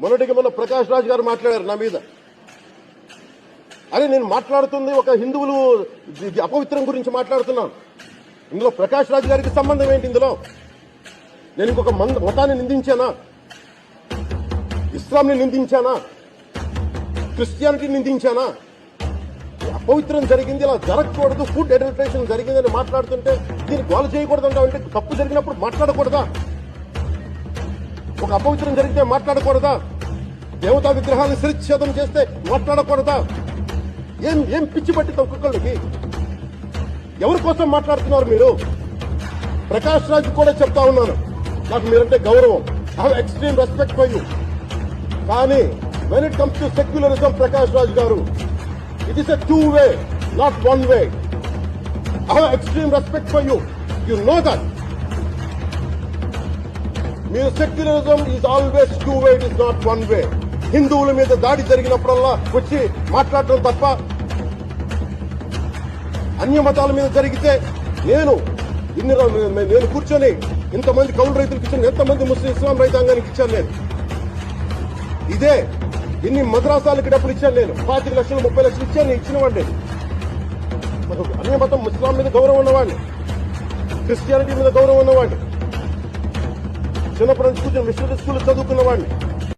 మొన్న ప్రకాష్ రాజ్ గారు మాట్లాడారు నా మీద. అరే నేను మాట్లాడుతుంది ఒక హిందువులు అపవిత్రం గురించి మాట్లాడుతున్నాను. ఇందులో ప్రకాష్ రాజ్ గారికి సంబంధం ఏంటి? ఇందులో నేను ఇంకొక మతాన్ని నిందించానా? ఇస్లాంని నిందించానా? క్రిస్టియానిటీ నిందించానా? అపవిత్రం జరిగింది, ఇలా జరగకూడదు, ఫుడ్ అడల్టరేషన్ జరిగిందని మాట్లాడుతుంటే దీన్ని గోల చేయకూడదు అంటే తప్పు జరిగినప్పుడు మాట్లాడకూడదా? ఒక అపవిత్రం జరిగితే మాట్లాడకూడదా? దేవతా విగ్రహాలను శిరచ్ఛేదం చేస్తే మాట్లాడకూడదా? ఏం పిచ్చి పట్టింది ఒక్కొక్కళ్ళకి? ఎవరి కోసం మాట్లాడుతున్నారు మీరు? ప్రకాష్ రాజ్ కూడా చెప్తా ఉన్నాను, నాకు మీరంటే గౌరవం, I have extreme respect for you. కానీ when it comes to secularism, Prakash Raj గారు, it is a two way, not one way. I have extreme respect for you, you know that. మీరు secularism is always two way, it is not one way. హిందువుల మీద దాడి జరిగినప్పుడల్లా వచ్చి మాట్లాడటం తప్ప, అన్య మతాల మీద జరిగితే నేను కూర్చొని ఇంతమంది కౌలు రైతులకు ఇచ్చాను, ఎంతమంది ముస్లిం ఇస్లాం రైతాంగానికి ఇచ్చాను నేను. ఇదే ఇన్ని మద్రాసాలకి డబ్బులు ఇచ్చాను నేను, 25 లక్షలు 30 లక్షలు ఇచ్చాను, ఇచ్చినవాడిని. అన్య మతం ఇస్లాం మీద గౌరవం ఉన్నవాడిని, క్రిస్టియానిటీ మీద గౌరవం ఉన్నవాడిని, చిన్నప్పటి నుంచి కూర్చొని మిషనరీ స్కూల్ చదువుకున్నవాడిని.